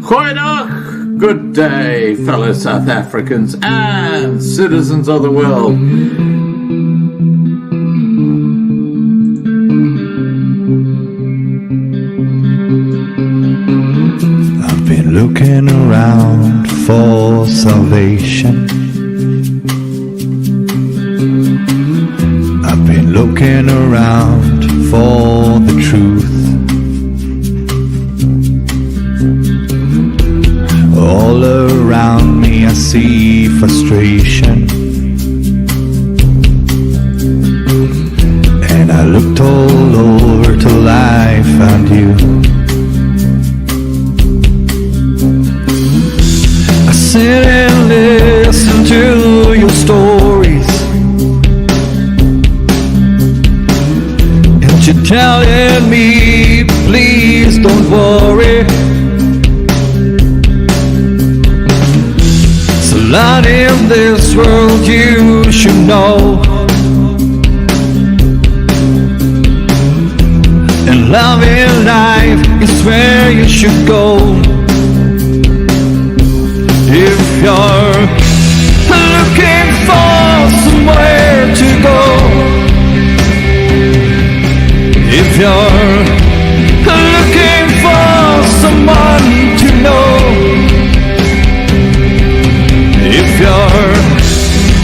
Goeiedag, good day, fellow South Africans and citizens of the world. I've been looking around for salvation. I've been looking around for the truth. All around me I see frustration, and I looked all over till I found you. I sit and listen to your stories, and you're telling me, please don't worry. Lot in this world you should know, and love in life is where you should go. If you're looking for somewhere to go, if you're looking for someone to know, if you're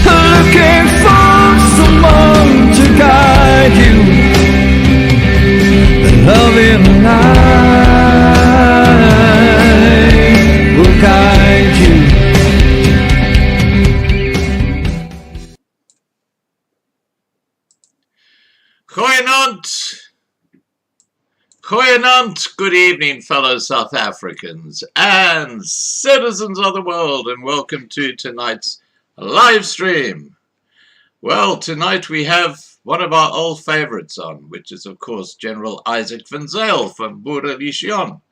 looking for someone to guide you, then love in life will guide you. Goeienaand, good evening, fellow South Africans and citizens of the world, and welcome to tonight's live stream. Well, tonight we have one of our old favorites on, which is, of course, General Izak Van Zyl from Boerelegioen.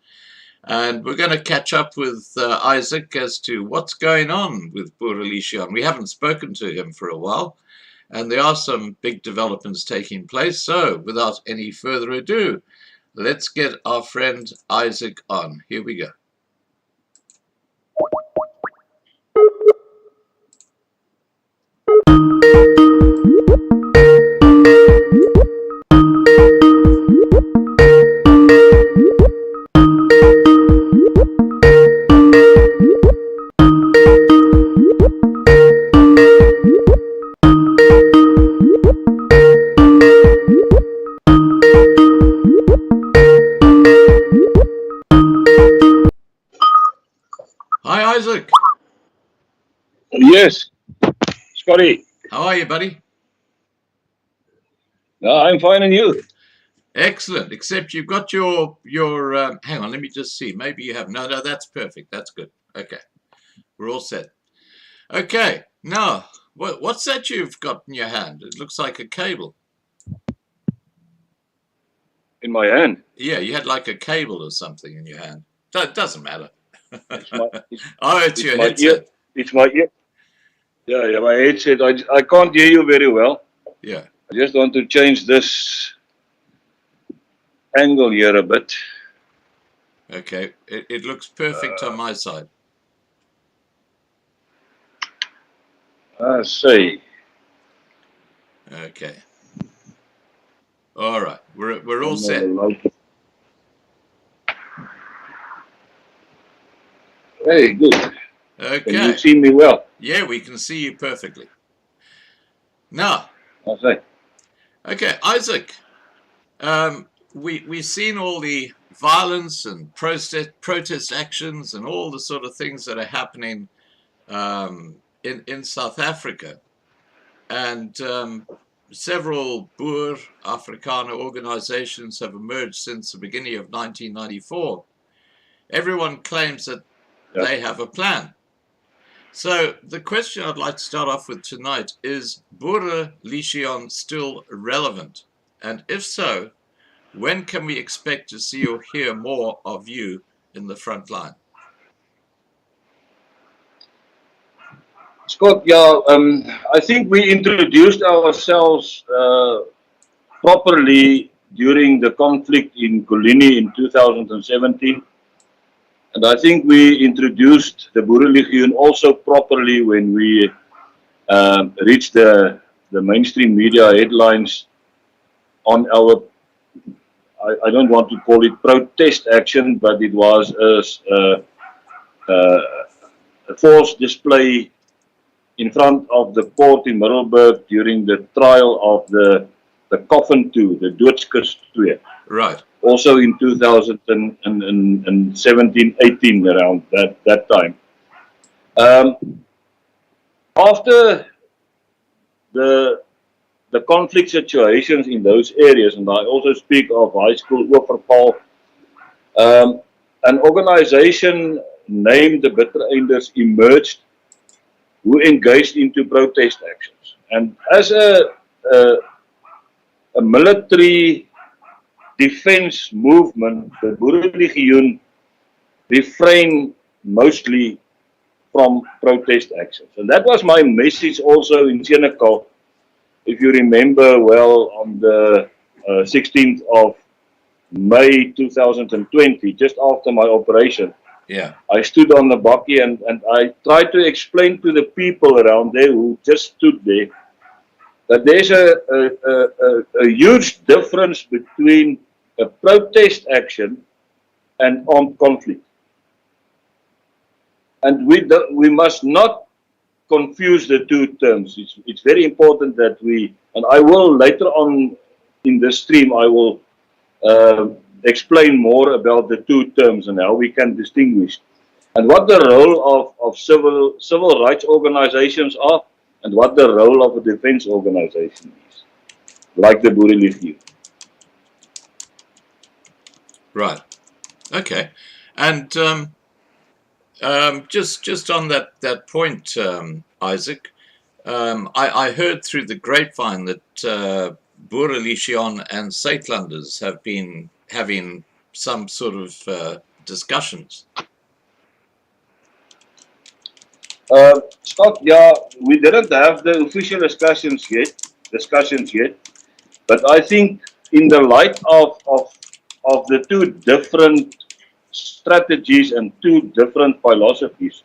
And we're going to catch up with Izak as to what's going on with Boerelegioen. We haven't spoken to him for a while, and there are some big developments taking place. So, without any further ado, let's get our friend Izak on. Here we go. Hi, Izak. Yes, Scotty. How are you, buddy? I'm fine, and you? Excellent, except you've got your hang on, let me just see. Maybe you have. No, that's perfect. That's good. Okay, we're all set. Okay, now, what's that you've got in your hand? It looks like a cable. In my hand? Yeah, you had like a cable or something in your hand. It doesn't matter. It's your my headset. ear. It's my ear. Yeah, my headset. I can't hear you very well. Yeah. I just want to change this angle here a bit. Okay, it looks perfect on my side. I see. Okay. All right, we're all set. Very good. Okay. Can you see me well? Yeah, we can see you perfectly. Now. I see. Okay, Izak. We've seen all the violence and protest actions and all the sort of things that are happening in South Africa, and several Boer Afrikaner organizations have emerged since the beginning of 1994. Everyone claims that they have a plan. So the question I'd like to start off with tonight is, Boerelegioen still relevant? And if so, when can we expect to see or hear more of you in the front line? Scott, I think we introduced ourselves properly during the conflict in Kolini in 2017. And I think we introduced the Boerelegioen also properly when we reached the mainstream media headlines on our, I don't want to call it protest action, but it was a forced display in front of the court in Middelburg during the trial of the Coffin 2, the Doodskis 2. Right. Also in 2017-18, around that time. After the conflict situations in those areas, and I also speak of high school Oorverval, an organization named the Bittereinders emerged who engaged into protest actions. And as a military defense movement, the Boerelegioen refrained mostly from protest actions. And that was my message also in Senekal. If you remember well, on the 16th of May 2020, just after my operation, Yeah. I stood on the bakkie and I tried to explain to the people around there who just stood there that there's a huge difference between a protest action and armed conflict. And we must not confuse the two terms. It's very important that we, and I will later on in the stream, I will explain more about the two terms and how we can distinguish. And what the role of civil rights organizations are, and what the role of a defense organization is, like the Boerelegioen. Right. Okay. And just on that point, Isaac, I heard through the grapevine that Boerelegioen and Suidlanders have been having some sort of discussions. Scott, yeah, we didn't have the official discussions yet, but I think in the light of the two different strategies and two different philosophies,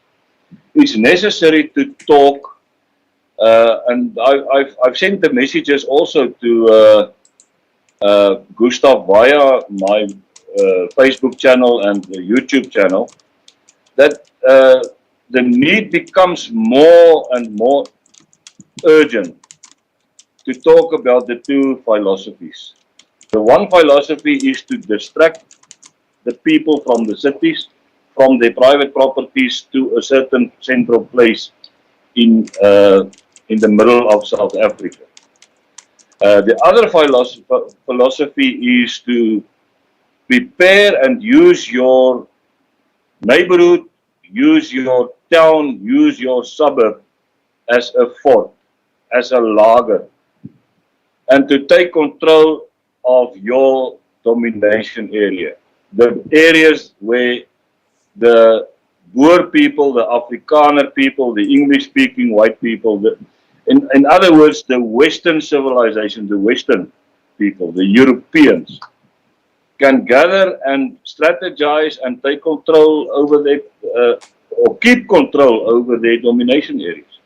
it's necessary to talk. And I've sent the messages also to Gustav via my Facebook channel and the YouTube channel, that the need becomes more and more urgent to talk about the two philosophies. The one philosophy is to distract the people from the cities, from their private properties to a certain central place in the middle of South Africa. The other philosophy is to prepare and use your neighborhood, use your town, use your suburb as a fort, as a lager, and to take control of your domination area. The areas where the Boer people, the Afrikaner people, the English-speaking white people, in other words, the Western civilization, the Western people, the Europeans, can gather and strategize and take control over their, or keep control over their domination areas.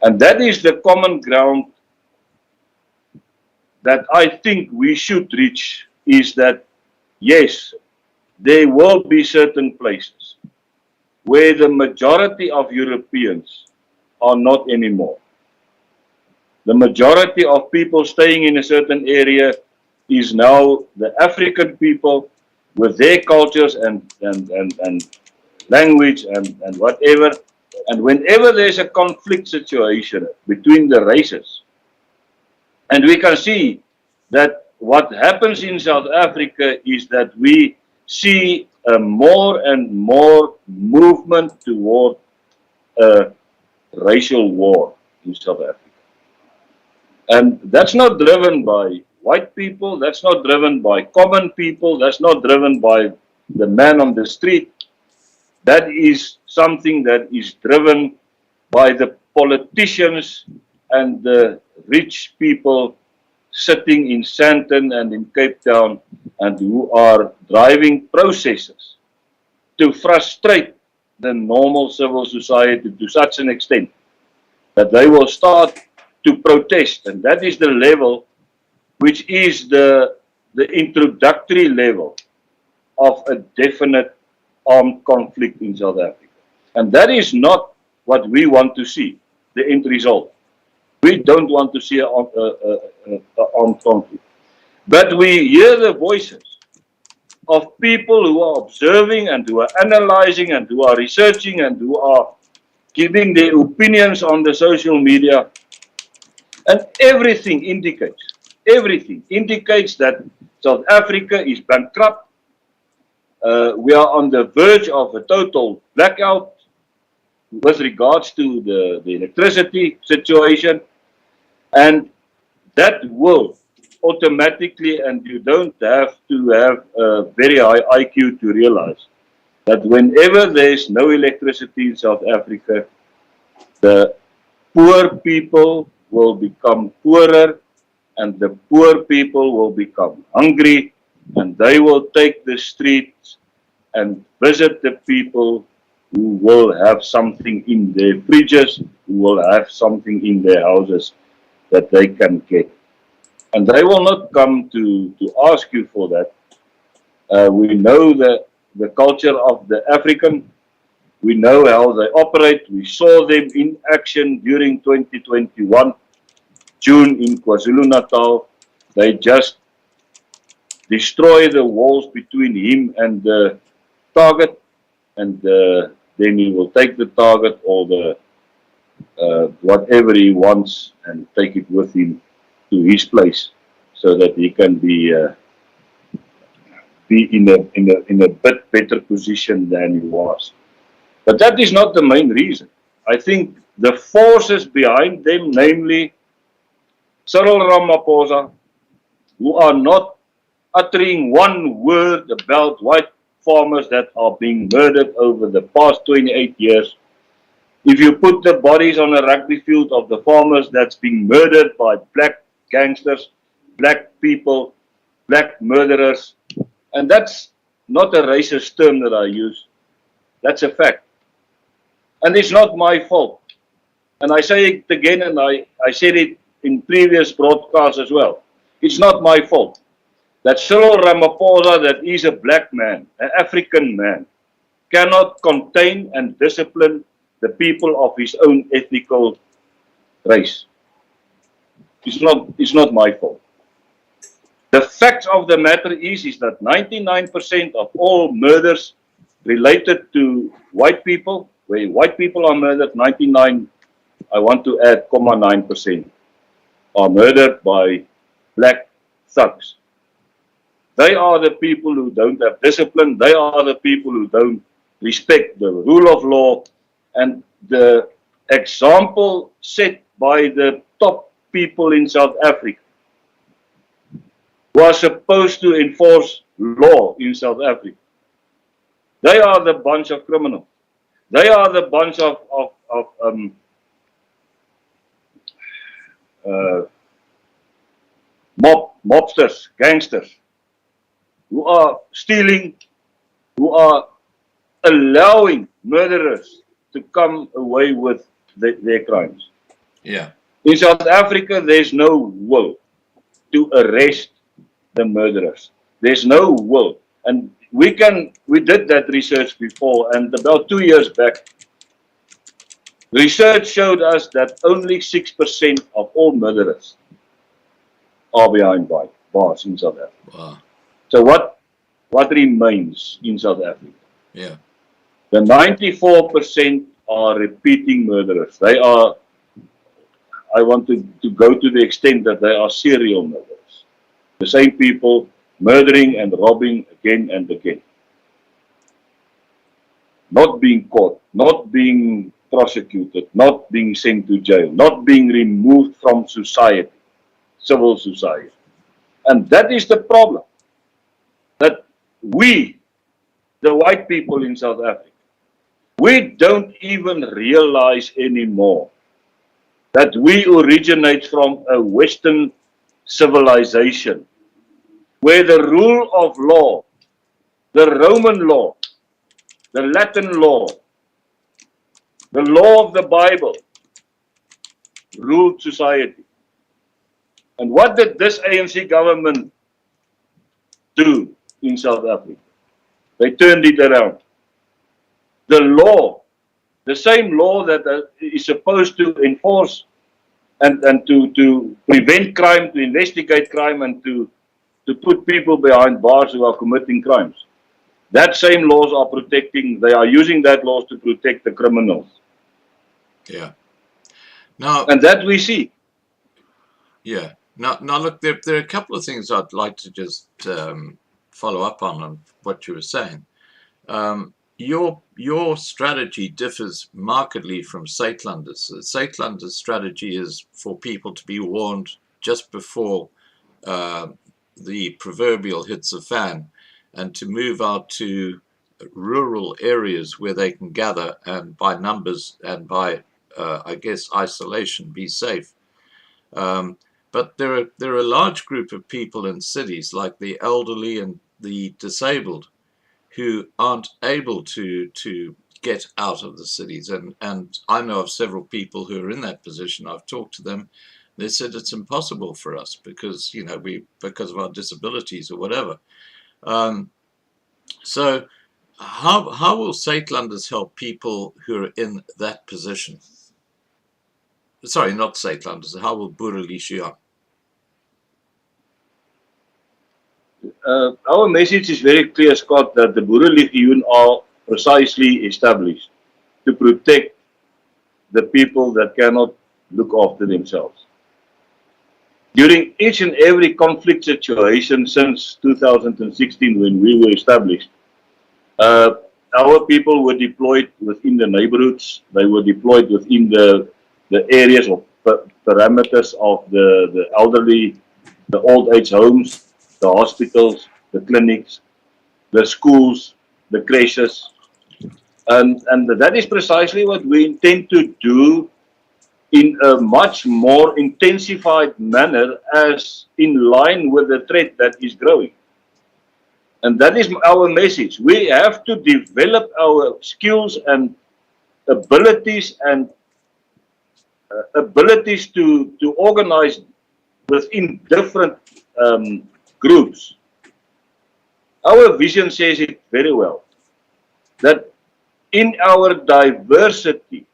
And that is the common ground that I think we should reach, is that, yes, there will be certain places where the majority of Europeans are not anymore. The majority of people staying in a certain area is now the African people with their cultures and language and whatever. And whenever there's a conflict situation between the races, and we can see that what happens in South Africa is that we see a more and more movement toward a racial war in South Africa. And that's not driven by white people, that's not driven by common people, that's not driven by the man on the street. That is something that is driven by the politicians and the rich people sitting in Sandton and in Cape Town, and who are driving processes to frustrate the normal civil society to such an extent that they will start to protest, and that is the level which is the introductory level of a definite armed conflict in South Africa. And that is not what we want to see, the end result. We don't want to see an armed conflict. But we hear the voices of people who are observing and who are analyzing and who are researching and who are giving their opinions on the social media. And everything indicates that South Africa is bankrupt. We are on the verge of a total blackout with regards to the electricity situation, and that will automatically, and you don't have to have a very high IQ to realize that whenever there's no electricity in South Africa, the poor people will become poorer, and the poor people will become hungry, and they will take the streets and visit the people who will have something in their fridges, who will have something in their houses that they can get. And they will not come to ask you for that. We know the culture of the African. We know how they operate. We saw them in action during 2021, June in KwaZulu-Natal. They just destroy the walls between him and the target, and then he will take the target or the whatever he wants and take it with him to his place, so that he can be in a bit better position than he was. But that is not the main reason. I think the forces behind them, namely Cyril Ramaphosa, who are not uttering one word about white farmers that are being murdered over the past 28 years. If you put the bodies on a rugby field of the farmers that's being murdered by black gangsters, black people, black murderers, and that's not a racist term that I use, that's a fact. And it's not my fault. And I say it again, and I said it in previous broadcasts as well. It's not my fault that Cyril Ramaphosa, that is a black man, an African man, cannot contain and discipline the people of his own ethnical race. It's not my fault. The fact of the matter is that 99% of all murders related to white people, where white people are murdered, 99, I want to add, 0.9%, are murdered by black thugs. They are the people who don't have discipline. They are the people who don't respect the rule of law. And the example set by the top people in South Africa who are supposed to enforce law in South Africa. They are the bunch of criminals. They are the bunch of mobsters, gangsters, who are stealing, who are allowing murderers to come away with their crimes. Yeah. In South Africa, there's no will to arrest the murderers. There's no will. And we did that research before, and about 2 years back, research showed us that only 6% of all murderers are behind bars in South Africa. Wow. So what remains in South Africa? Yeah. The 94% are repeating murderers. They are, I want to go to the extent that they are serial murderers. The same people murdering and robbing again and again. Not being caught, not being prosecuted, not being sent to jail, not being removed from society, civil society. And that is the problem. That we, the white people in South Africa, we don't even realize anymore that we originate from a Western civilization where the rule of law, the Roman law, the Latin law, the law of the Bible ruled society. And what did this ANC government do in South Africa? They turned it around. The law, the same law that is supposed to enforce and to prevent crime, to investigate crime, and to put people behind bars who are committing crimes. That same laws are protecting, they are using that laws to protect the criminals. Yeah. Now, and that we see. Yeah. Now look, there are a couple of things I'd like to just follow up on what you were saying. Your strategy differs markedly from Saitlander's. Saitlander's strategy is for people to be warned just before the proverbial hits the fan, and to move out to rural areas where they can gather and by numbers and by, I guess, isolation, be safe. But there are a large group of people in cities, like the elderly and the disabled, who aren't able to get out of the cities. And I know of several people who are in that position. I've talked to them. They said it's impossible for us because, because of our disabilities or whatever. So how will Saitlanders help people who are in that position? Sorry, not Saitlanders. How will Boerelegioen? Our message is very clear, Scott, that the Boerelegioen are precisely established to protect the people that cannot look after themselves. During each and every conflict situation since 2016, when we were established, our people were deployed within the neighborhoods. They were deployed within the areas or parameters of the elderly, the old age homes, the hospitals, the clinics, the schools, the creches. And that is precisely what we intend to do in a much more intensified manner, as in line with the threat that is growing. And that is our message. We have to develop our skills and abilities and abilities to organize within different groups. Our vision says it very well, that in our diversity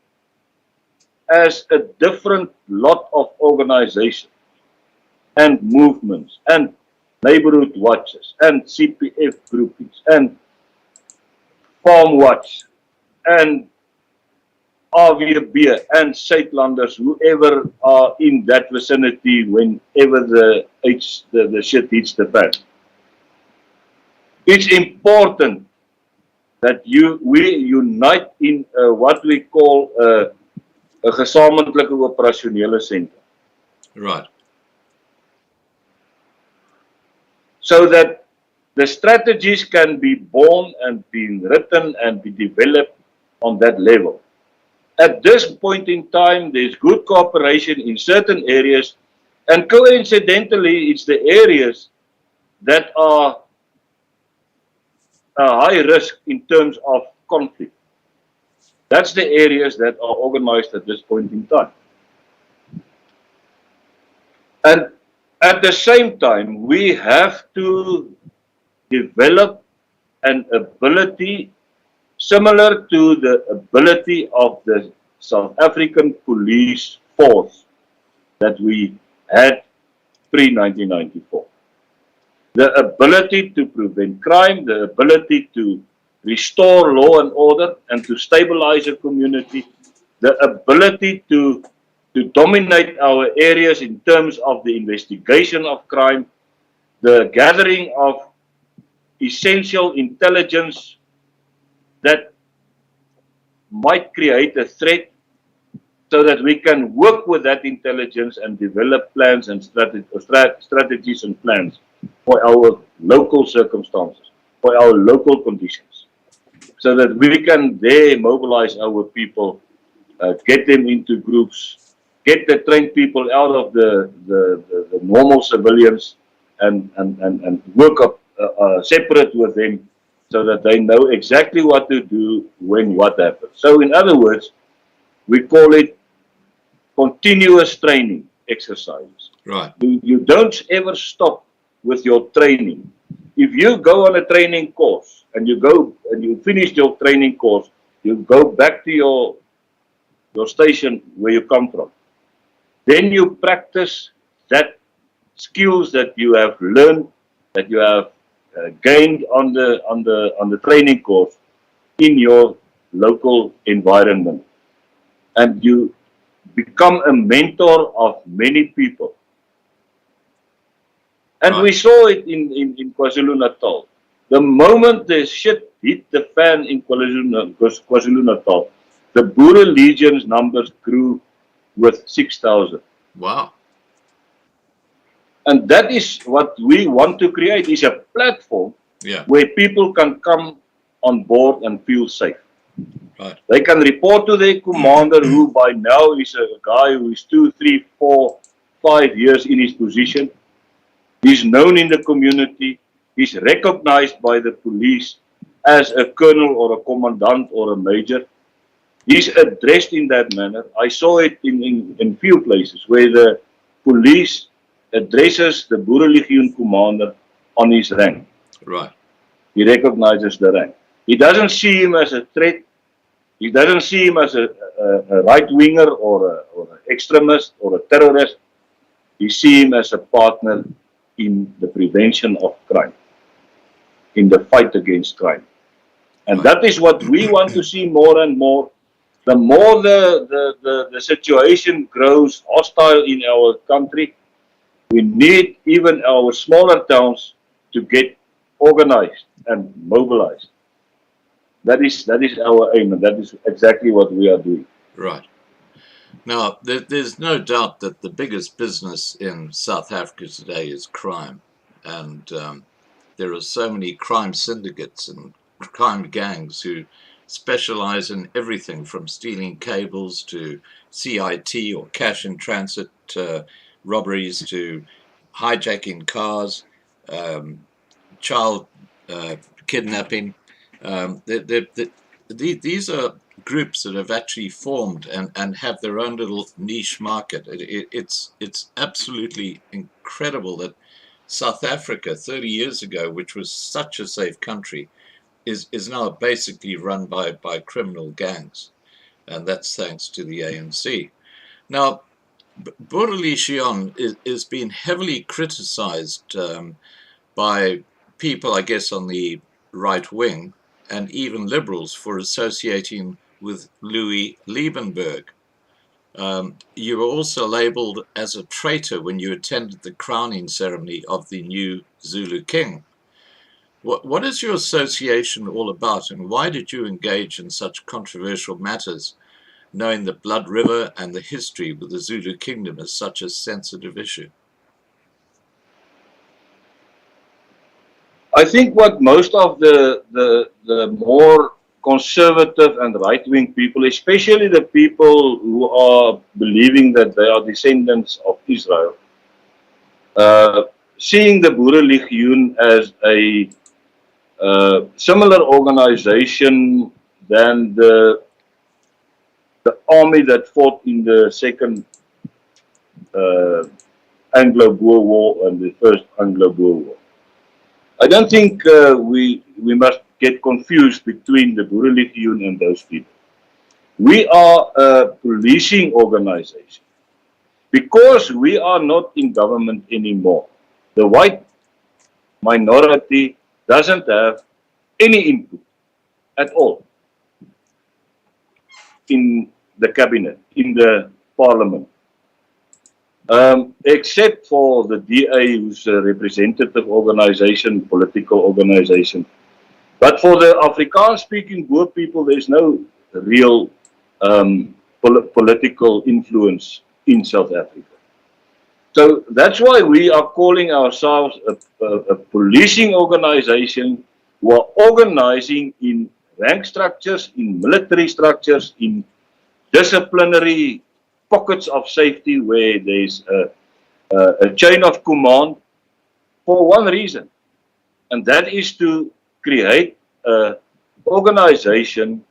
as a different lot of organizations and movements and neighborhood watches and CPF groupings and Farm Watch and RVB and Saitlanders, whoever are in that vicinity whenever the shit hits the fan. It's important that we unite in what we call a gesamentlike operasionele center. Right. So that the strategies can be born and be written and be developed on that level. At this point in time, there's good cooperation in certain areas, and coincidentally, it's the areas that are high risk in terms of conflict. That's the areas that are organized at this point in time. And at the same time, we have to develop an ability similar to the ability of the South African police force that we had pre-1994. The ability to prevent crime, the ability to restore law and order and to stabilize a community, the ability to dominate our areas in terms of the investigation of crime, the gathering of essential intelligence that might create a threat, so that we can work with that intelligence and develop plans and strategies and plans for our local circumstances, for our local conditions, so that we can there mobilize our people, get them into groups, get the trained people out of the normal civilians and work up separate with them, so that they know exactly what to do when what happens. So in other words, we call it continuous training exercises. Right. You don't ever stop with your training. If you go on a training course and you finish your training course, you go back to your station where you come from. Then you practice that skills that you have learned, that you have gained on the training course in your local environment, and you become a mentor of many people. And we saw it in KwaZulu-Natal. The moment the shit hit the fan in KwaZulu-Natal, the Boerelegion's numbers grew with 6,000. Wow. And that is what we want to create, is a platform where people can come on board and feel safe. Right. They can report to their commander, who by now is a guy who is 2, 3, 4, 5 years in his position. He's known in the community. He's recognized by the police as a colonel or a commandant or a major. He's addressed in that manner. I saw it in few places where the police addresses the Boerelegioen commander on his rank. Right. He recognizes the rank. He doesn't see him as a threat. He doesn't see him as a right-winger or an extremist or a terrorist. He sees him as a partner in the prevention of crime, in the fight against crime. And that is what we want to see more and more. The more the situation grows hostile in our country, we need even our smaller towns to get organized and mobilized. That is our aim, and that is exactly what we are doing. Right. Now, there's no doubt that the biggest business in South Africa today is crime. And there are so many crime syndicates and crime gangs who specialize in everything from stealing cables to CIT or cash in transit robberies to hijacking cars, child kidnapping. These are groups that have actually formed and have their own little niche market. It's absolutely incredible that South Africa 30 years ago, which was such a safe country, is now basically run by criminal gangs, and that's thanks to the ANC. Now, Boerelegioen is being heavily criticized by people, I guess, on the right wing and even liberals for associating with Louis Liebenberg. You were also labeled as a traitor when you attended the crowning ceremony of the new Zulu king. What is your association all about, and why did you engage in such controversial matters, knowing the Blood River and the history with the Zulu kingdom is such a sensitive issue? I think what most of the more conservative and right-wing people, especially the people who are believing that they are descendants of Israel, seeing the Boerelegioen as a similar organization than the army that fought in the Second Anglo-Boer War and the First Anglo-Boer War. I don't think we must get confused between the Boerelegioen and those people. We are a policing organization. Because we are not in government anymore, the white minority doesn't have any input at all in the cabinet, in the parliament. Except for the DA, who's a representative organization, political organization. But for the Afrikaans-speaking Boer people, there's no real political influence in South Africa. So that's why we are calling ourselves a policing organization who are organizing in rank structures, in military structures, in disciplinary pockets of safety where there's a chain of command for one reason, and that is to create an organization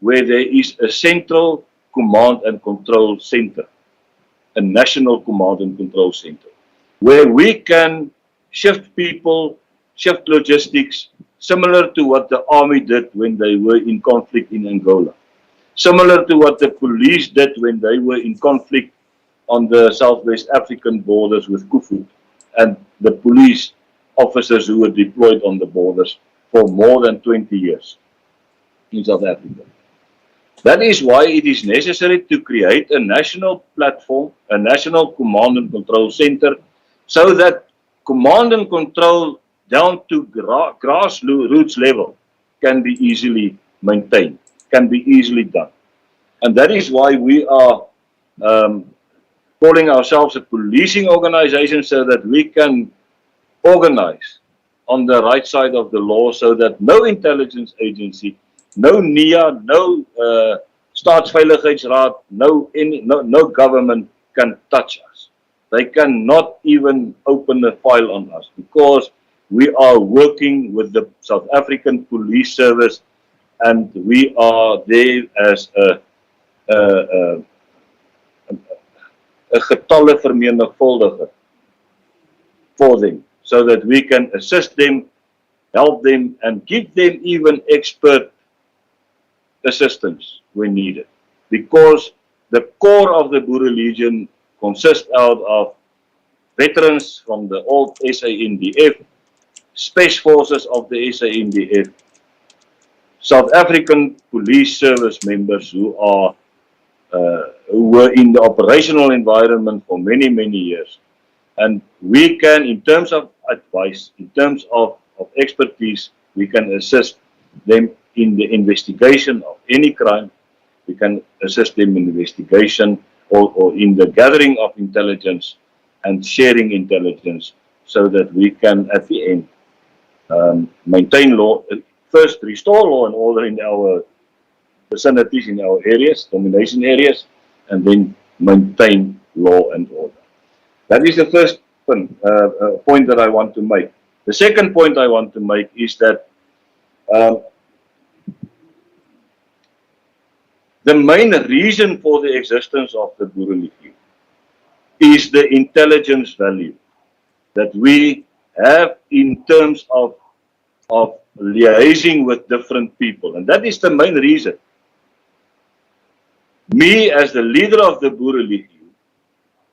where there is a central command and control center, a national command and control center, where we can shift people, shift logistics, similar to what the army did when they were in conflict in Angola, similar to what the police did when they were in conflict on the Southwest African borders with Kufu, and the police officers who were deployed on the borders for more than 20 years in South Africa. That is why it is necessary to create a national platform, a national command and control center, so that command and control down to grassroots level can be easily maintained, can be easily done. And that is why we are calling ourselves a policing organization, so that we can organize on the right side of the law, so that no intelligence agency, no NIA, no Staatsveiligheidsraad, no government can touch us. They cannot even open a file on us, because we are working with the South African Police Service, and we are there as a getalle vermenigvuldiger for them, so that we can assist them, help them, and give them even expert assistance when needed. Because the core of the Boerelegioen consists out of veterans from the old SANDF, Special Forces of the SANDF, South African Police Service members who were in the operational environment for many, many years. And we can, in terms of advice, in terms of expertise, we can assist them in the investigation of any crime. We can assist them in investigation or in the gathering of intelligence and sharing intelligence, so that we can, at the end, maintain law, first restore law and order in our vicinities, in our areas, domination areas, and then maintain law and order. That is the first point that I want to make. The second point I want to make is that the main reason for the existence of the Boerelegioen is the intelligence value that we have in terms of liaising with different people. And that is the main reason. Me, as the leader of the Boerelegioen,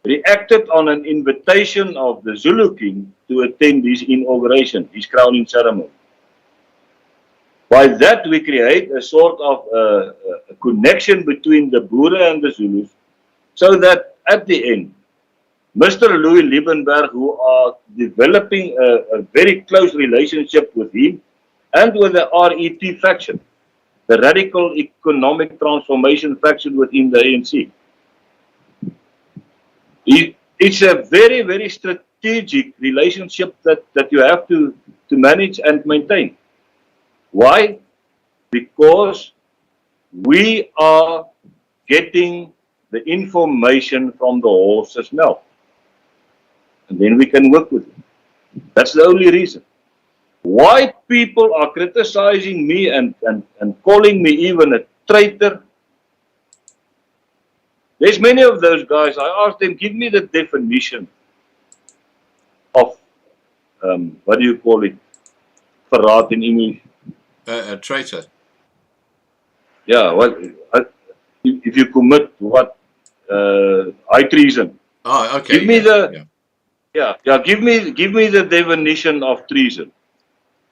reacted on an invitation of the Zulu King to attend his inauguration, his crowning ceremony. By that, we create a sort of a connection between the Boere and the Zulus, so that at the end, Mr. Louis Liebenberg, who are developing a very close relationship with him and with the RET faction, the Radical Economic Transformation faction within the ANC. It's a very, very strategic relationship that you have to manage and maintain. Why? Because we are getting the information from the horse's mouth. And then we can work with it. That's the only reason. Why people are criticizing me and calling me even a traitor. There's many of those guys. I asked them, give me the definition of, what do you call it? Verraad in English. A traitor. Yeah, well, if you commit what? High treason. Oh, okay. Give me the, give me the definition of treason.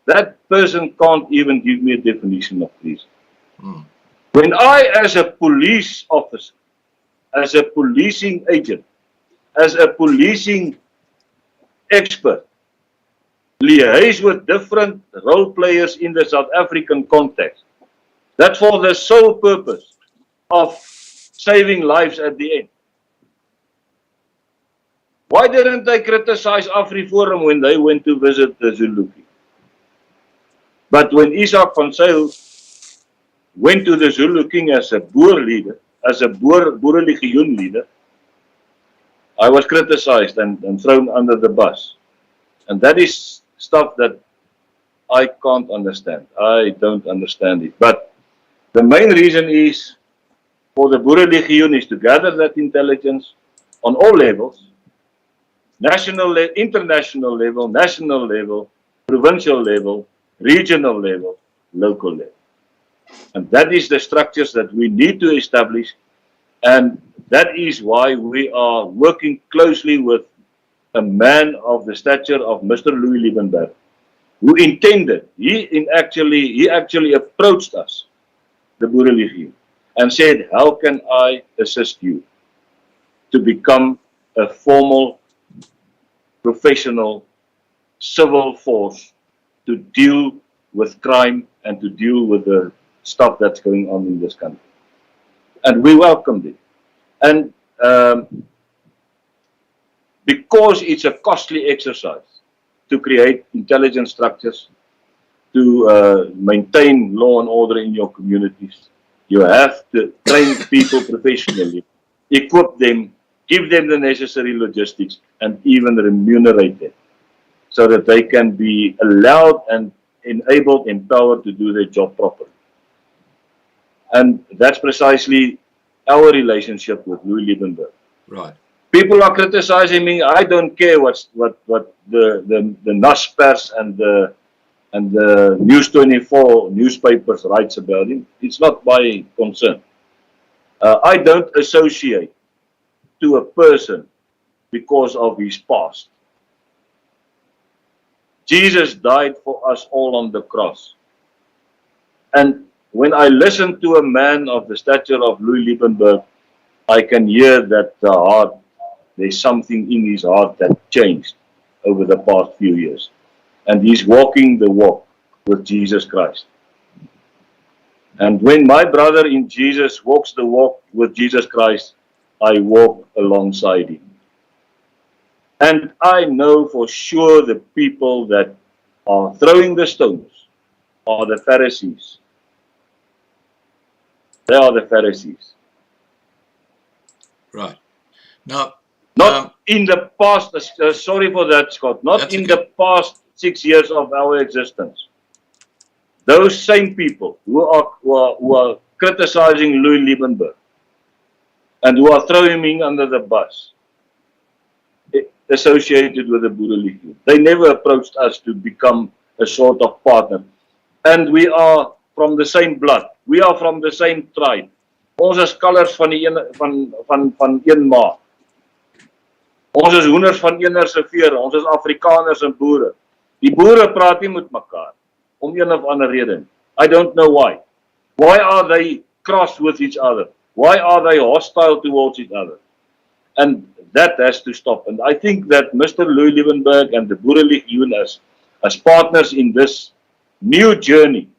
That person can't even give me a definition of treason. Mm. When I, as a police officer, as a policing agent, as a policing expert, liaise with different role players in the South African context, that's for the sole purpose of saving lives at the end. Why didn't they criticize AfriForum when they went to visit the Zulu King? But when Izak Van Zyl went to the Zulu King as a Boer leader, as a Boerelegioen leader, I was criticized and thrown under the bus. And that is stuff that I can't understand. I don't understand it. But the main reason is for the Boerelegioen is to gather that intelligence on all levels, international level, national level, provincial level, regional level, local level. And that is the structures that we need to establish. And that is why we are working closely with a man of the stature of Mr. Louis Liebenberg, who intended, he actually approached us, the Boerelegioen, and said, how can I assist you to become a formal, professional, civil force to deal with crime and to deal with the stuff that's going on in this country. And we welcomed it. And because it's a costly exercise to create intelligence structures, to maintain law and order in your communities, you have to train people professionally, equip them, give them the necessary logistics, and even remunerate them so that they can be allowed and enabled, empowered to do their job properly. And that's precisely our relationship with Louis Liebenberg. Right. People are criticizing me. I don't care what the Naspers and the News 24 newspapers writes about him. It's not my concern. I don't associate to a person because of his past. Jesus died for us all on the cross. And when I listen to a man of the stature of Louis Liebenberg, I can hear that the heart, there's something in his heart that changed over the past few years. And he's walking the walk with Jesus Christ. And when my brother in Jesus walks the walk with Jesus Christ, I walk alongside him. And I know for sure the people that are throwing the stones are the Pharisees. They are the Pharisees. Right. Now, not in the past, sorry for that, Scott, not in the past 6 years of our existence. Those same people who are criticizing Louis Liebenberg and who are throwing him under the bus, associated with the Boerelegioen. They never approached us to become a sort of partner. And we are from the same blood. We are from the same tribe. Ons is kalvers van die van een ma. Ons is hoenders van een reserveer. Ons is Afrikaners en boere. Die boere praat nie met mekaar om een of ander rede. I don't know why. Why are they cross with each other? Why are they hostile towards each other? And that has to stop. And I think that Mr. Louis Liebenberg and the Boerelegioen as partners in this new journey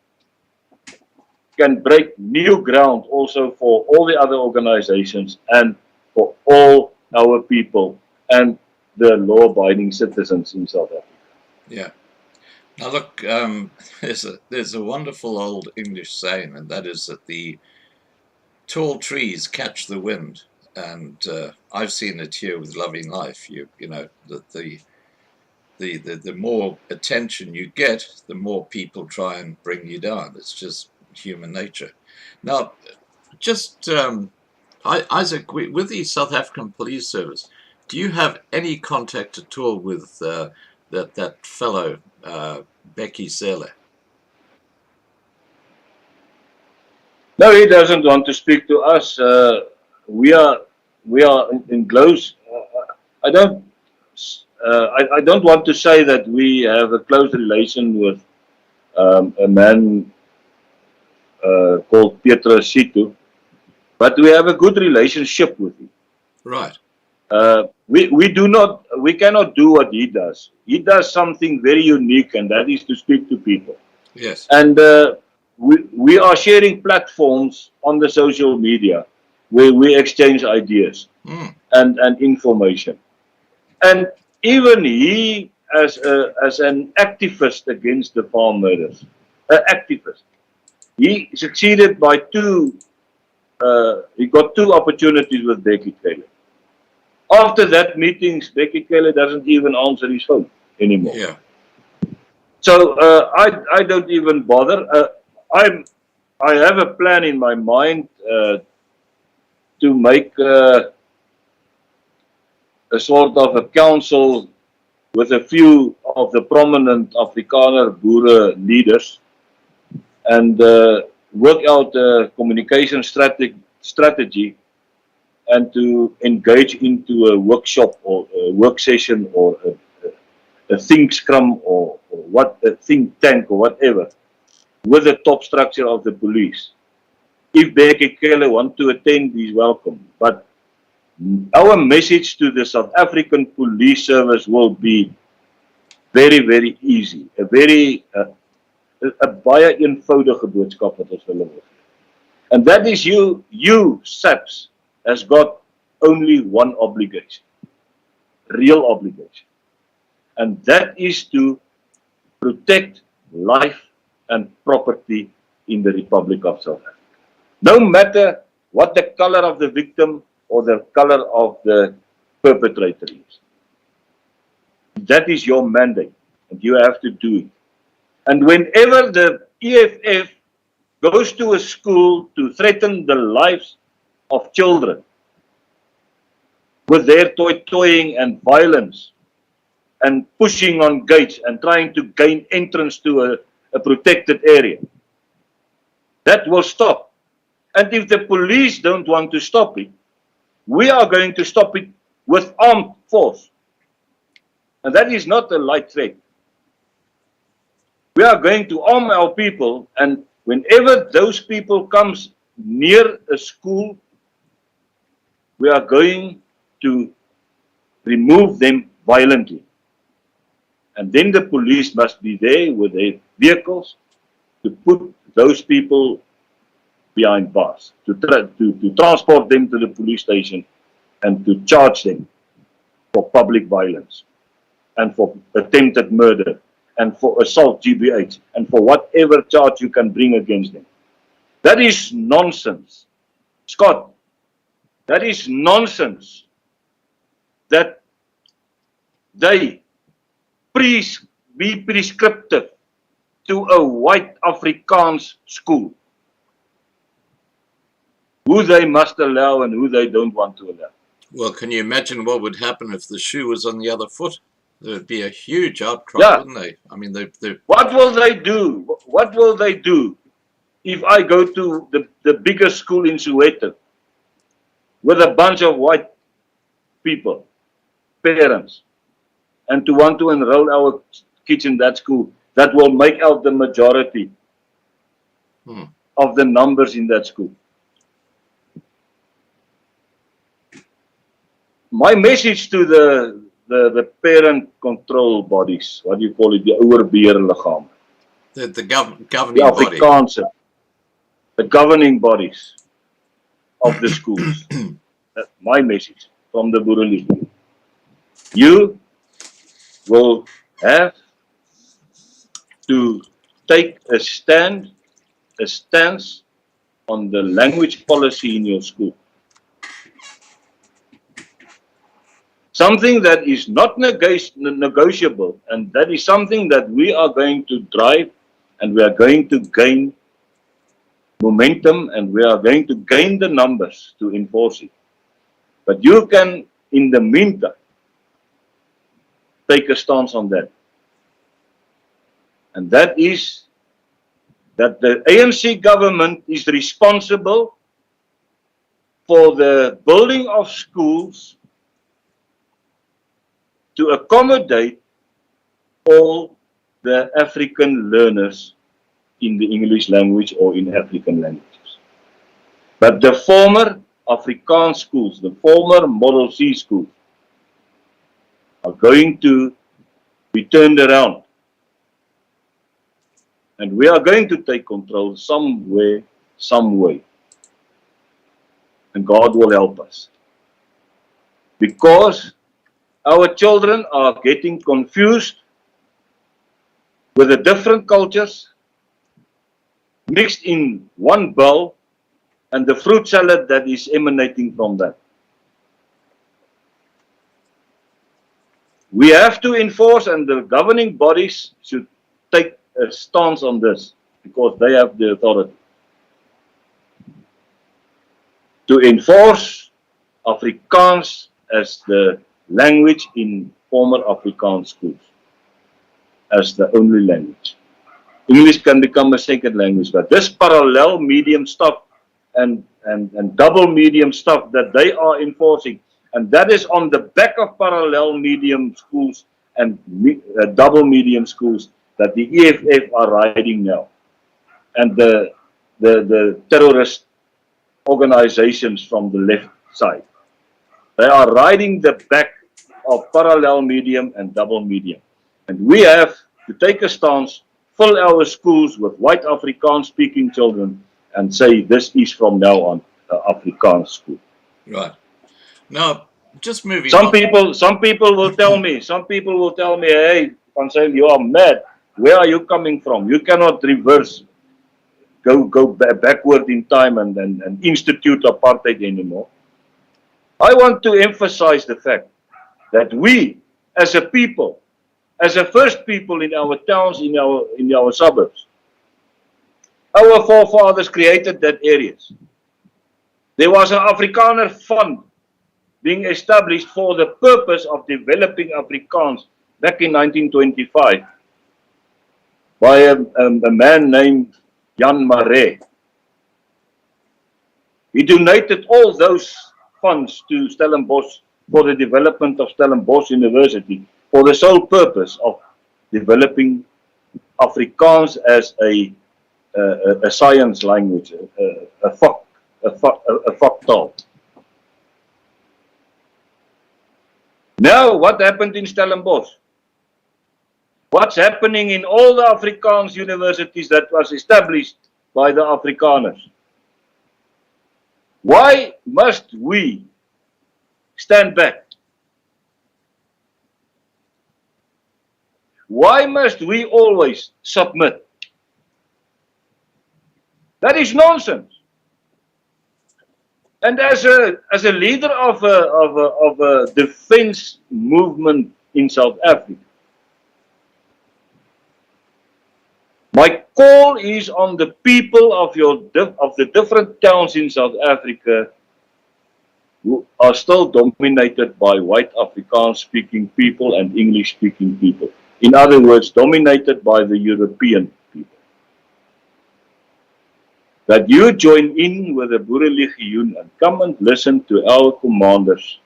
can break new ground also for all the other organizations and for all our people and the law-abiding citizens in South Africa. Yeah. Now look, there's a wonderful old English saying, and that is that the tall trees catch the wind. And I've seen it here with Loving Life. You know that the more attention you get, the more people try and bring you down. It's just human nature. Now, just Izak, with the South African Police Service, do you have any contact at all with that fellow Becky Cele? No, he doesn't want to speak to us. We are in close. I don't want to say that we have a close relation with a man called Pietro Situ, but we have a good relationship with him. Right. We cannot do what he does. He does something very unique, and that is to speak to people. Yes. And we are sharing platforms on the social media where we exchange ideas and information. And even he, as an activist against the farm murders, activist, he succeeded by he got 2 opportunities with Becky Cele. After that meetings, Becky Cele doesn't even answer his phone anymore. Yeah. So I don't even bother. I have a plan in my mind to make a sort of a council with a few of the prominent Afrikaner Boere leaders and work out a communication strategy and to engage into a workshop or a work session or a think scrum or what a think tank or whatever with the top structure of the police. If Becky Keller want to attend, he's welcome. But our message to the South African Police Service will be very, very easy. A very baie eenvoudige boodskap wat ons hulle wil gee. And that is you SAPS has got only one obligation, real obligation. And that is to protect life and property in the Republic of South Africa. No matter what the color of the victim or the color of the perpetrator is. That is your mandate, and you have to do it. And whenever the EFF goes to a school to threaten the lives of children with their toying and violence and pushing on gates and trying to gain entrance to a protected area, that will stop. And if the police don't want to stop it, we are going to stop it with armed force. And that is not a light threat. We are going to arm our people, and whenever those people comes near a school, we are going to remove them violently. And then the police must be there with their vehicles to put those people behind bars, to transport them to the police station and to charge them for public violence and for attempted murder and for assault GBH and for whatever charge you can bring against them. That is nonsense. Scott, that is nonsense that they be prescriptive to a white Afrikaans school. Who they must allow and who they don't want to allow. Well, can you imagine what would happen if the shoe was on the other foot? There would be a huge outcry, wouldn't they? I mean, what will they do? What will they do if I go to the biggest school in Soweto with a bunch of white people, parents, and to want to enroll our kids in that school that will make out the majority of the numbers in that school? My message to the parent control bodies, what do you call it, the Boerelegioen, the governing the Afrikaanse, the governing bodies of the schools. That's my message from the Boerelegioen. You will have to take a stance on the language policy in your school. Something that is not negotiable, and that is something that we are going to drive, and we are going to gain momentum, and we are going to gain the numbers to enforce it. But you can, in the meantime, take a stance on that. And that is that the ANC government is responsible for the building of schools to accommodate all the African learners in the English language or in African languages. But the former Afrikaans schools, the former Model C schools, are going to be turned around. And we are going to take control somewhere, some way. And God will help us. Because our children are getting confused with the different cultures mixed in one bowl and the fruit salad that is emanating from that. We have to enforce, and the governing bodies should take a stance on this because they have the authority to enforce Afrikaans as the language in former Afrikaans schools, as the only language. English can become a second language, but this parallel medium stuff and double medium stuff that they are enforcing, and that is on the back of parallel medium schools and double medium schools that the EFF are riding now, and the terrorist organizations from the left side. They are riding the back of parallel medium and double medium. And we have to take a stance, fill our schools with white Afrikaans speaking children and say this is from now on the Afrikaans school. Right. Now, just moving some on. People will tell me, hey, Van Zyl, you are mad. Where are you coming from? You cannot reverse, go backward in time and institute apartheid anymore. I want to emphasize the fact that we, as a people, as a first people in our towns, in our suburbs, our forefathers created that areas. There was an Afrikaner fund being established for the purpose of developing Afrikaans back in 1925 by a man named Jan Marais. He donated all those funds to Stellenbosch for the development of Stellenbosch University for the sole purpose of developing Afrikaans as a science language, a factaal. Now, what happened in Stellenbosch? What's happening in all the Afrikaans universities that was established by the Afrikaners? Why must we stand back? Why must we always submit? That is nonsense. And as a leader of a defense movement in South Africa, my call is on the people of the different towns in South Africa who are still dominated by white Afrikaans speaking people and English speaking people. In other words, dominated by the European people. That you join in with the Boerelegioen and come and listen to our commanders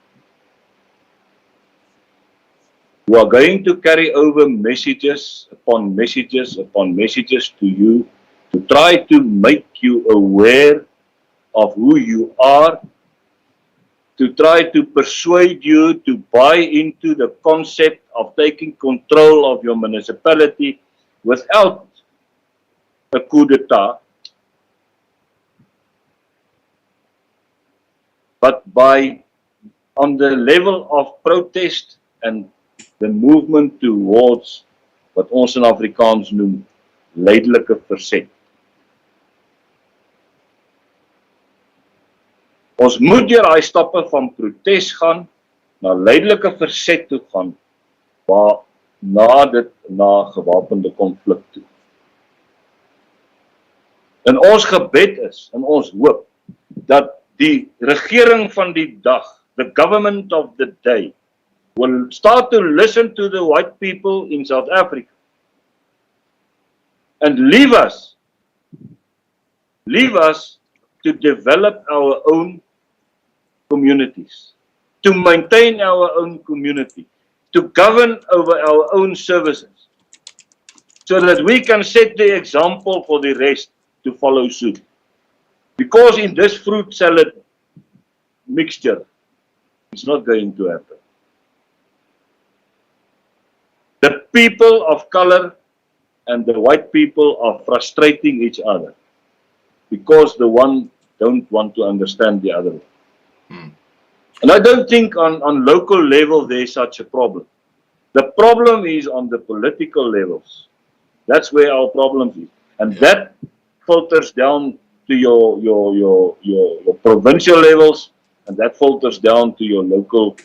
who are going to carry over messages upon messages upon messages to you to try to make you aware of who you are, to try to persuade you to buy into the concept of taking control of your municipality without a coup d'etat, but by on the level of protest and the movement towards wat ons in Afrikaans noem leidelike verset. Ons moet deur daai stappe van protes gaan na leidelike verset toe gaan, waar na gewapende konflik toe. En ons gebed is, en ons hoop, dat die regering van die dag, the government of the day, will start to listen to the white people in South Africa and leave us to develop our own communities, to maintain our own community, to govern over our own services, so that we can set the example for the rest to follow suit. Because in this fruit salad mixture, it's not going to happen. The people of color and the white people are frustrating each other because the one don't want to understand the other one. And I don't think on local level there's such a problem. The problem is on the political levels. That's where our problem is. And that filters down to your provincial levels, and that filters down to your local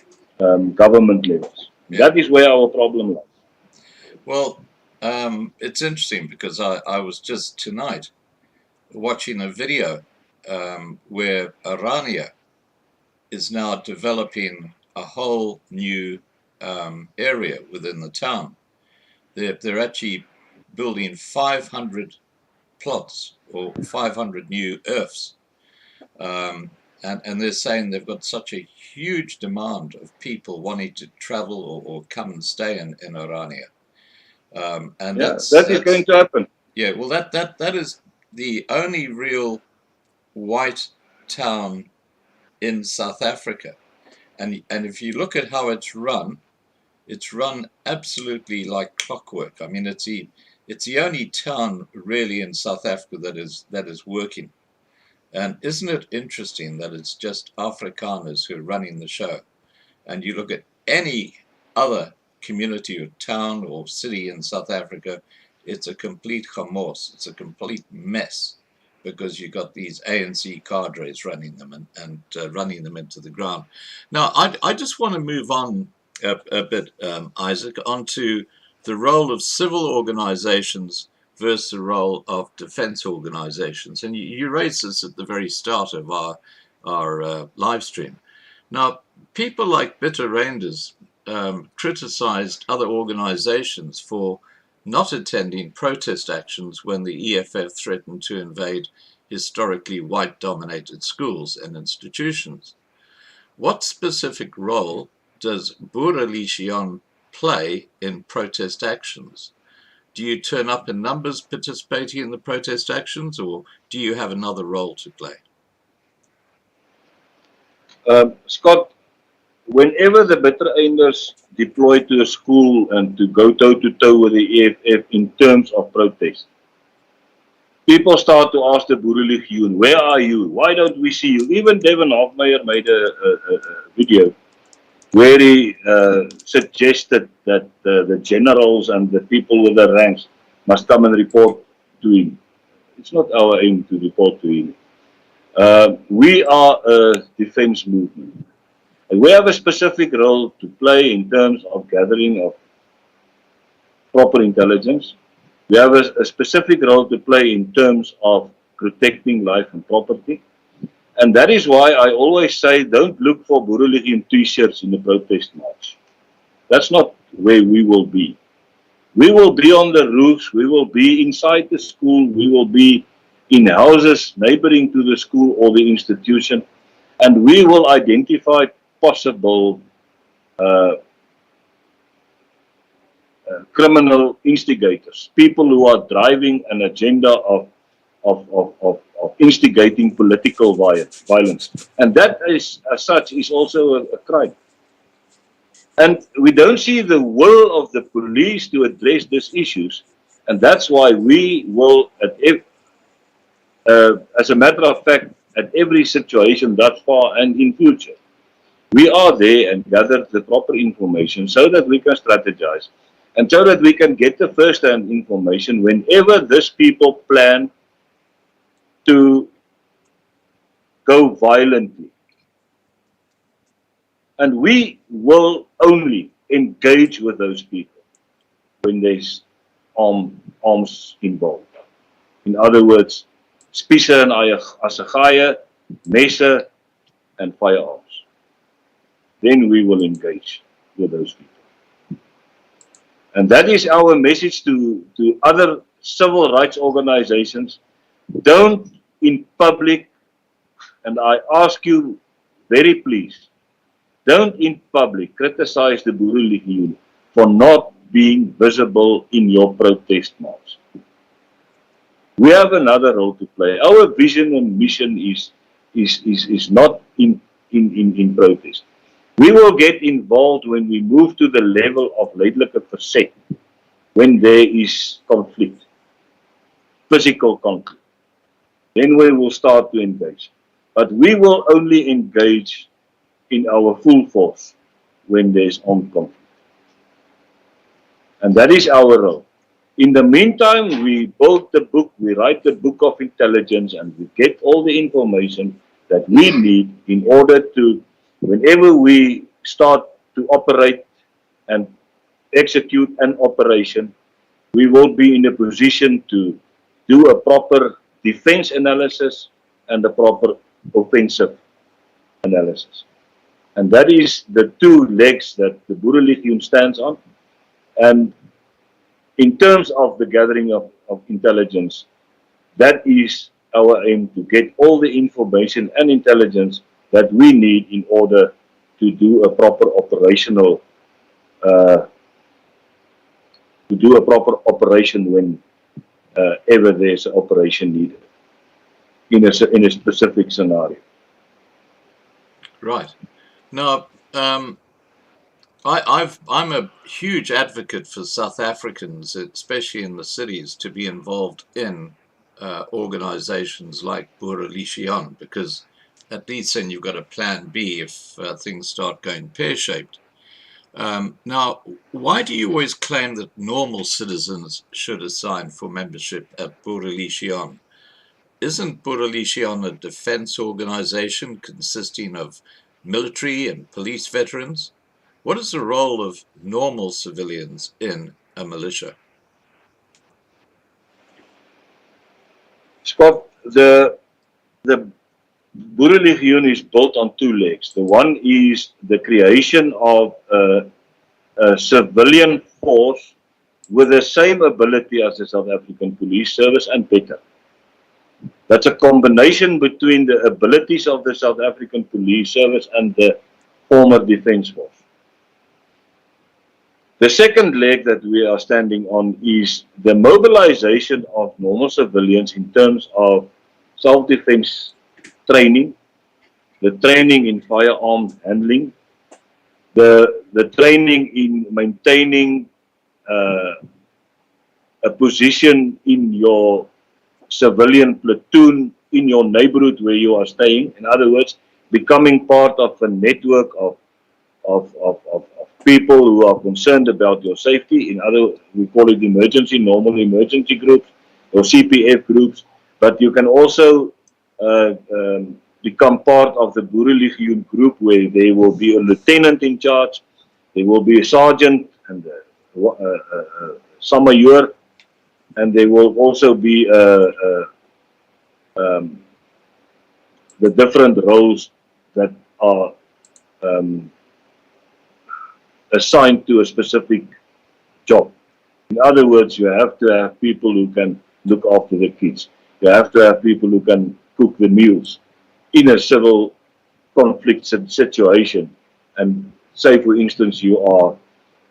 government levels. That is where our problem lies. Well, It's interesting because I was just tonight watching a video where Arania is now developing a whole new area within the town. They're actually building 500 plots or 500 new earths. And they're saying they've got such a huge demand of people wanting to travel or come and stay in Orania. And Yeah, that is going to happen. yeah, well, that is the only real white town in South Africa. And if you look at how it's run absolutely like clockwork. I mean, it's the only town really in South Africa that is working. And isn't it interesting that it's just Afrikaners who are running the show? And you look at any other community or town or city in South Africa, it's a complete chaos. It's a complete mess because you've got these ANC cadres running them and running them into the ground. Now, I just want to move on a bit, Izak, onto the role of civil organizations versus the role of defense organizations. And you raised this at the very start of our live stream. Now, people like Bitter Reinders criticized other organizations for not attending protest actions when the EFF threatened to invade historically white-dominated schools and institutions. What specific role does Boerelegioen play in protest actions? Do you turn up in numbers participating in the protest actions, or do you have another role to play? Scott, whenever the Boerelegioen deploy to a school and to go toe-to-toe with the EFF in terms of protest, people start to ask the Boerelegioen, where are you? Why don't we see you? Even Devin Hofmeyer made a video where he suggested that the generals and the people with the ranks must come and report to him. It's not our aim to report to him. We are a defense movement. And we have a specific role to play in terms of gathering of proper intelligence. We have a specific role to play in terms of protecting life and property. And that is why I always say, don't look for Boerelegioen t-shirts in the protest march. That's not where we will be. We will be on the roofs, we will be inside the school, we will be in houses neighboring to the school or the institution, and we will identify possible criminal instigators, people who are driving an agenda of instigating political violence. And that is, as such, is also a crime. And we don't see the will of the police to address these issues. And that's why we will, as a matter of fact, at every situation thus far and in future, we are there and gather the proper information so that we can strategize and so that we can get the first-hand information whenever these people plan to go violently. And we will only engage with those people when there's arms involved. In other words, spiese en assegaaie, messe and firearms. Then we will engage with those people. And that is our message to other civil rights organizations. Don't in public, and I ask you very please, don't in public criticize the Boerelegioen for not being visible in your protest march. We have another role to play. Our vision and mission is not in protest. We will get involved when we move to the level of ledelike verzet, when there is conflict, physical conflict. Then we will start to engage. But we will only engage in our full force when there's armed conflict. And that is our role. In the meantime, we build the book, we write the book of intelligence, and we get all the information that we need in order to, whenever we start to operate and execute an operation, we will be in a position to do a proper defense analysis and a proper offensive analysis. And that is the two legs that the Boerelegioen stands on. And in terms of the gathering of intelligence, that is our aim, to get all the information and intelligence that we need in order to do a proper operational operation when ever there's an operation needed in a specific scenario. Right. Now, I'm a huge advocate for South Africans, especially in the cities, to be involved in organizations like Boerelegioen, because at least then you've got a plan B if things start going pear-shaped. Now, why do you always claim that normal citizens should assign for membership at Boerelegioen? Isn't Boerelegioen a defense organization consisting of military and police veterans? What is the role of normal civilians in a militia? Scott, the Boerelegioen is built on two legs. The one is the creation of a civilian force with the same ability as the South African Police Service and better. That's a combination between the abilities of the South African Police Service and the former Defence Force. The second leg that we are standing on is the mobilization of normal civilians in terms of self-defense training, the training in firearm handling, the training in maintaining a position in your civilian platoon in your neighborhood where you are staying. In other words, becoming part of a network of people who are concerned about your safety. In other, we call it normal emergency groups or CPF groups. But you can also become part of the Boerelegioen group, where there will be a lieutenant in charge, there will be a sergeant and a summer, and there will also be the different roles that are assigned to a specific job. In other words, you have to have people who can look after the kids. You have to have people who can cook the meals in a civil conflict situation. And say, for instance, you are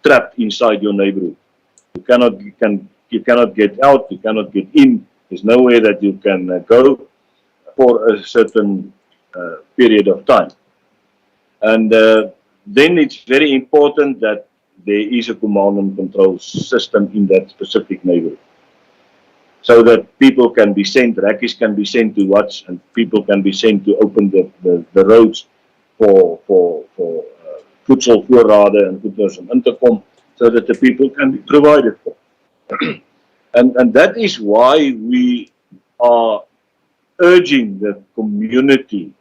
trapped inside your neighborhood. You cannot get out. You cannot get in. There's nowhere that you can go for a certain period of time. And then it's very important that there is a command and control system in that specific neighborhood, so that people can be sent, rakkies can be sent to watch, and people can be sent to open the roads for voedselvoorraden and goeders om in te kom, so that the people can be provided for. And that is why we are urging the community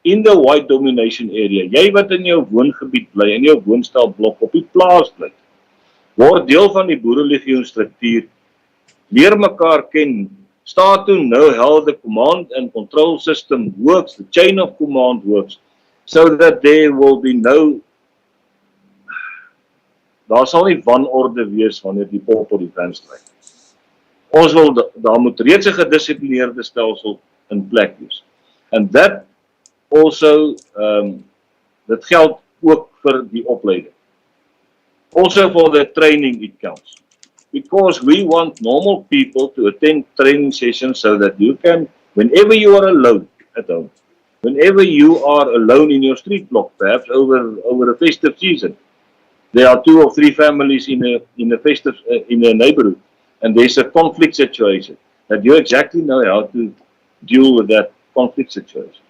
in the white domination area. Jy wat in jou woongebied bly, in jou woonstelblok op die plaas bly, word deel van die Boerelegioen struktuur, leer mekaar ken, start to know how the command and control system works, the chain of command works, so that there will be daar sal nie wanorde wees wanneer die pop op die pen stryk. Ons wil, daar moet reeds 'n gedissiplineerde stelsel in plek wees. And that also, dat geld ook vir die opleiding. Also for the training it counts. Because we want normal people to attend training sessions so that you can, whenever you are alone at home, whenever you are alone in your street block, perhaps over a festive season, there are 2 or 3 families in a neighborhood, and there's a conflict situation, that you exactly know how to deal with that conflict situation.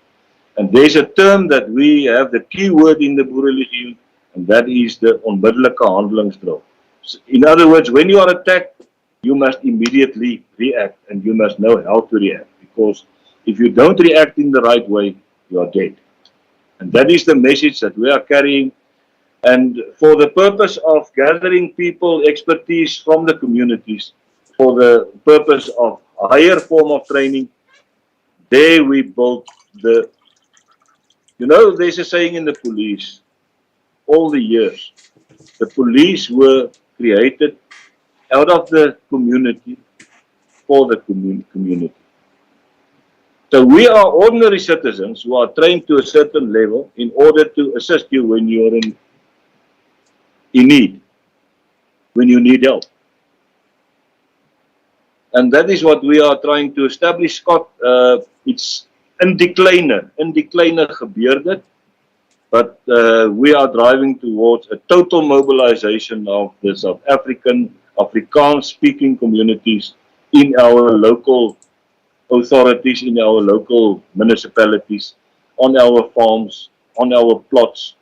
And there's a term that we have, the key word in the Boerelegioen, and that is the onmiddellike handelingsdrill. In other words, when you are attacked, you must immediately react, and you must know how to react, because if you don't react in the right way, you are dead. And that is the message that we are carrying. And for the purpose of gathering people, expertise from the communities, for the purpose of a higher form of training, there we built the, there's a saying in the police, all the years, the police were created out of the community for the community. So we are ordinary citizens who are trained to a certain level in order to assist you when you're in need, when you need help. And that is what we are trying to establish, Scott. It's in decliner gebeur dit, but we are driving towards a total mobilization of the South African, Afrikaans-speaking communities in our local authorities, in our local municipalities, on our farms, on our plots,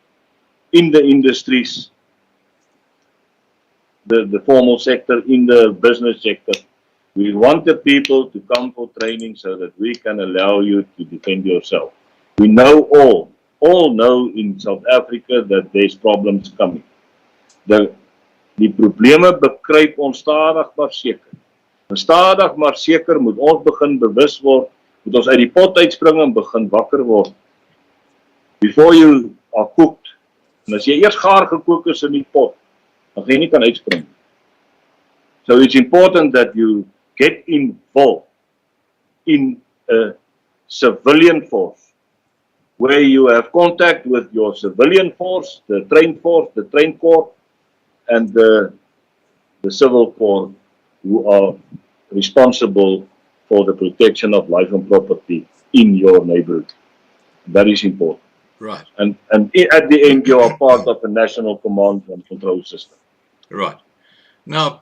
in the industries, the formal sector, in the business sector. We want the people to come for training so that we can allow you to defend yourself. We know all know in South Africa that there's problems coming. Die probleme bekruip ons stadig maar seker. En stadig maar seker moet ons begin bewus word, moet ons uit die pot uitspring en begin wakker word. Before you are cooked. En as jy eers gaar gekook is in die pot, dan gaan jy nie kan uitspring. So it's important that you get involved in a civilian force, where you have contact with your civilian force, the trained corps, and the civil corps who are responsible for the protection of life and property in your neighborhood. That is important. Right. And at the end, you are part of a national command and control system. Right. Now,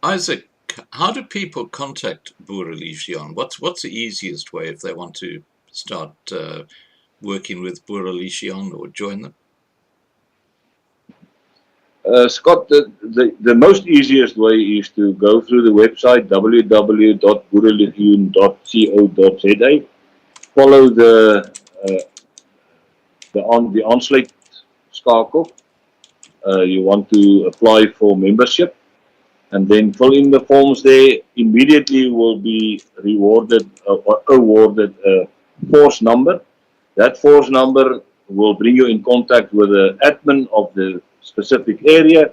Izak, how do people contact Boerelegioen? What's the easiest way if they want to start working with Boerelegioen or join them? Scott, the most easiest way is to go through the website www.boerelegioen.co.za. Follow the onslaught skakel. You want to apply for membership, and then fill in the forms there. Immediately will be rewarded or awarded a force number. That force number will bring you in contact with the admin of the specific area,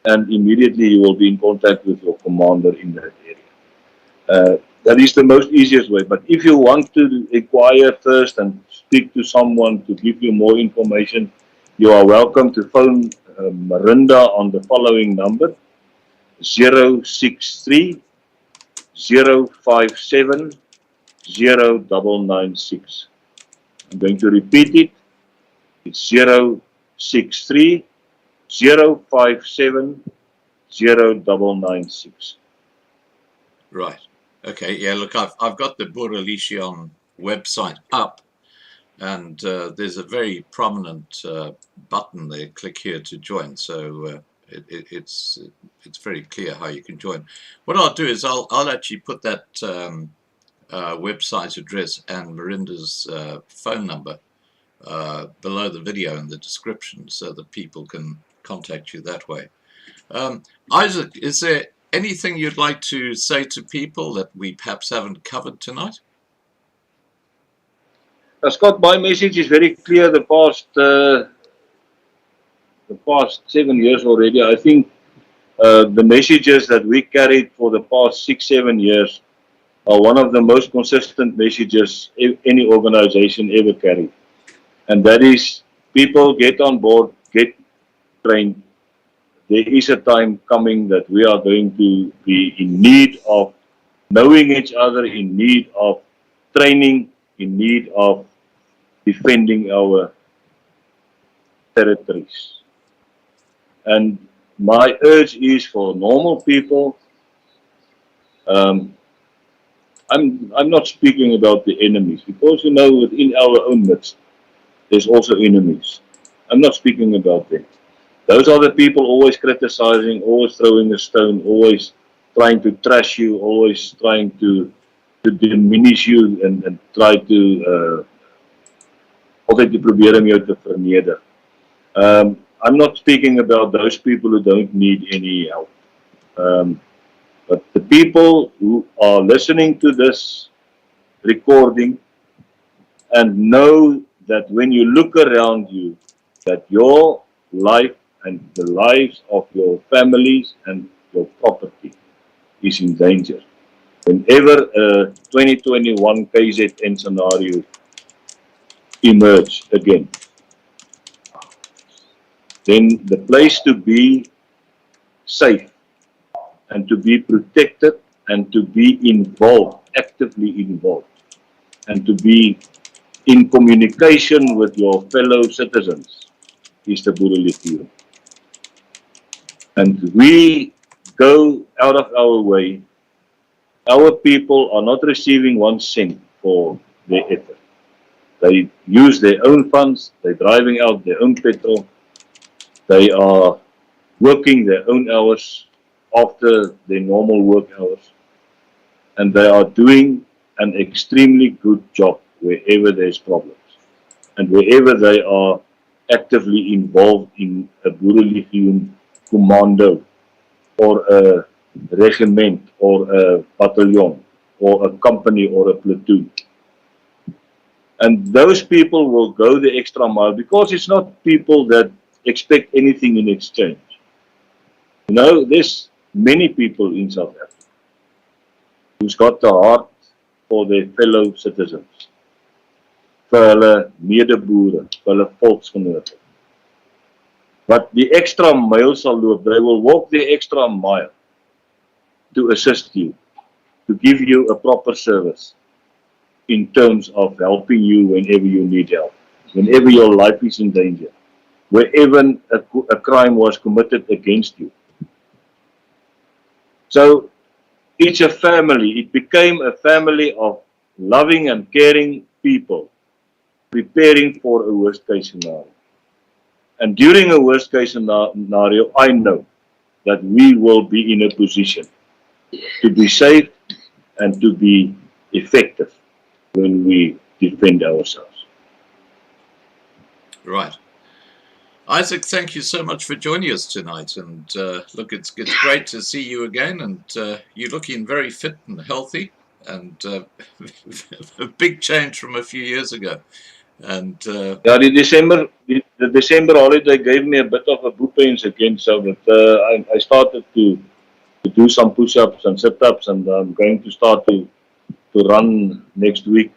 and immediately you will be in contact with your commander in that area. That is the most easiest way. But if you want to inquire first and speak to someone to give you more information, you are welcome to phone Marinda on the following number: 063 057 0996. I'm going to repeat it. It's 063 057 0996. Right. Okay. Yeah. Look, I've got the Boerelegioen website up, and there's a very prominent button there. Click here to join. So it's very clear how you can join. What I'll do is I'll actually put that website address and Marinda's phone number below the video in the description, so that people can contact you that way. Izak, is there anything you'd like to say to people that we perhaps haven't covered tonight? Scott, my message is very clear. The past 7 years already, I think the messages that we carried for the past 6-7 years are one of the most consistent messages any organization ever carried. And that is, people get on board, get trained. There is a time coming that we are going to be in need of knowing each other, in need of training, in need of defending our territories. And my urge is for normal people. I'm not speaking about the enemies, because within our own midst there's also enemies. I'm not speaking about them. Those are the people always criticizing, always throwing a stone, always trying to trash you, always trying to diminish you, and try to altyd te probeer om jou te verneder. I'm not speaking about those people who don't need any help. But the people who are listening to this recording and know that when you look around you, that your life and the lives of your families and your property is in danger. Whenever a 2021 KZN scenario emerge again, then the place to be safe and to be protected and to be involved, actively involved, and to be in communication with your fellow citizens is the Boerelegioen. And we go out of our way. Our people are not receiving 1 cent for their effort. They use their own funds, they're driving out their own petrol, they are working their own hours after their normal work hours, and they are doing an extremely good job wherever there's problems and wherever they are actively involved in a Boerelegioen commando or a regiment or a battalion or a company or a platoon. And those people will go the extra mile because it's not people that expect anything in exchange. You know, there's many people in South Africa who's got the heart for their fellow citizens, vir hulle medeboere, vir hulle volksgenote. But the extra mile sal loop, they will walk the extra mile to assist you, to give you a proper service in terms of helping you whenever you need help, whenever your life is in danger, wherever a crime was committed against you. So it's a family. It became a family of loving and caring people preparing for a worst case scenario. And during a worst case scenario, I know that we will be in a position to be safe and to be effective when we defend ourselves. Right. Isaac, thank you so much for joining us tonight. And look, it's great to see you again. And you're looking very fit and healthy, and a big change from a few years ago. And yeah, the December holiday gave me a bit of a boo pains again, so that I started to do some push-ups and sit-ups, and I'm going to start to run next week.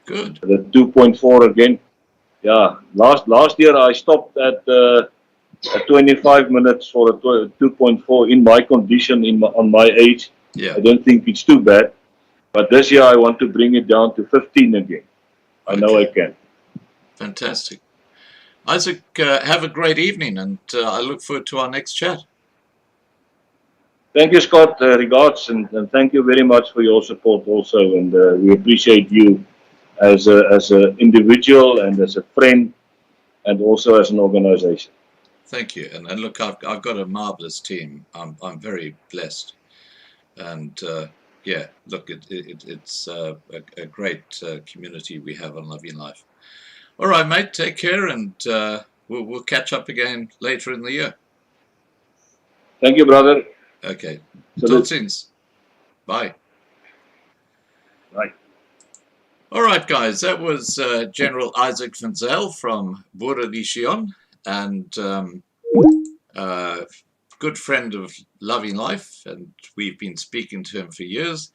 Good. The 2.4 again. Yeah, last year I stopped at 25 minutes for a 2.4 in my condition, on my age. Yeah. I don't think it's too bad, but this year I want to bring it down to 15 again. I know I can. Fantastic. Isaac, have a great evening, and I look forward to our next chat. Thank you, Scott. Regards, and thank you very much for your support also, and we appreciate you as an individual and as a friend, and also as an organization. Thank you. And look, I've got a marvelous team. I'm very blessed, and yeah, look, it's a great community we have on Loving Life. All right, mate, take care, and we'll catch up again later in the year. Thank you, brother. Okay. Tot ziens. Bye. Bye. All right, guys, that was General Izak Van Zyl from Boerelegioen, and good friend of Loving Life, and we've been speaking to him for years.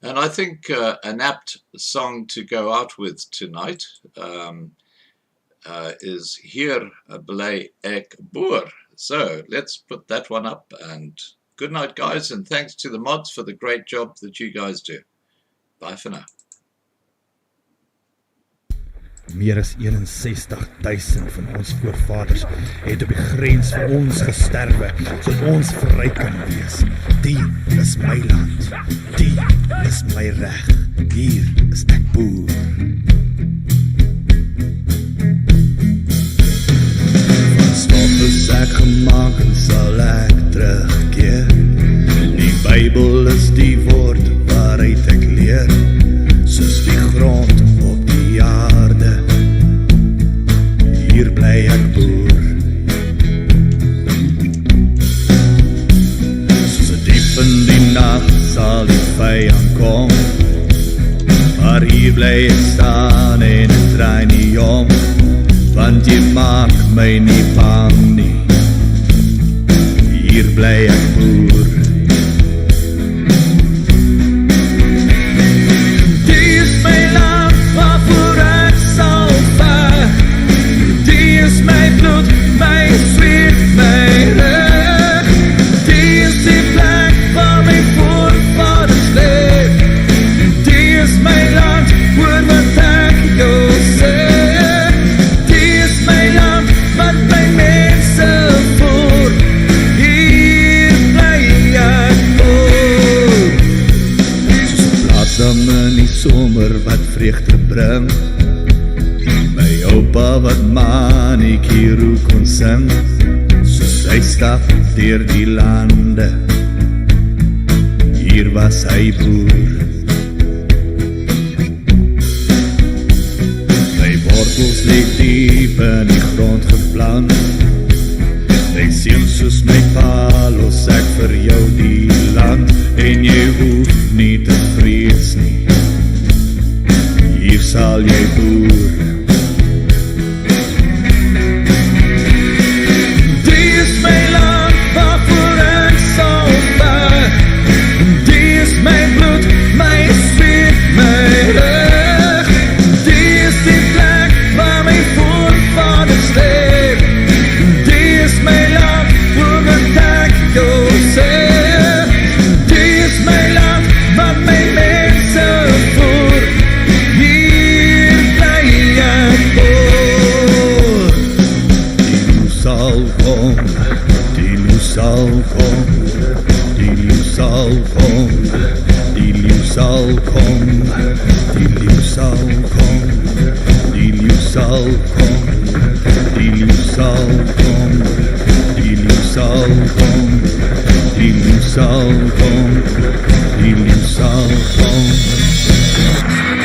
And I think an apt song to go out with tonight is Hier Bly Ek Boer. So let's put that one up, and good night, guys, and thanks to the mods for the great job that you guys do. Bye for now. Meer as 61.000 van ons voorvaders het op die grens vir ons gesterwe, sodat ons vry kan wees. Die is my land, die is my reg, hier is ek boer. Van stop is ek gemaak en sal ek terugkeer. Die Bybel is die woord waaruit ek leer, soos die grond op die aarde. Hier bly ek boer, my nie bang nie. Hier bly ek boer. Die is my land waarvoor ek sal veg. Die is my bloed, my sweet, my reg. Die is die plek waar my voorvaders leef. Die is my land, hoor wat ek jou sê. Die is my land, wat my mense voor. Hier bly ek voor. Soos 'n blaassam in die somer wat vreugde bring. My oupa wat maniekiero kon sing. Soos hy stap deur die lande. Hier was hy boer. My wortels lê diep in die grond geplant. My seun soos my pa los ek vir jou die land. En jy hoef nie te vrees nie. Hier sal jy boer. Die is my land waarvoor ek sal veg. Die is my bloed, my sweet, my reg. Die is die plek waar my voorvaders leef. Die is my land, hoor wat ek jou sê. Die is my land, wat my mense voor. Hier bly ek voor. Die leeu sal kom, die leeu sal kom, die leeu sal kom, die leeu sal kom, die leeu sal kom, die leeu sal kom, die leeu sal kom, die leeu sal kom, die leeu sal kom, die leeu sal kom.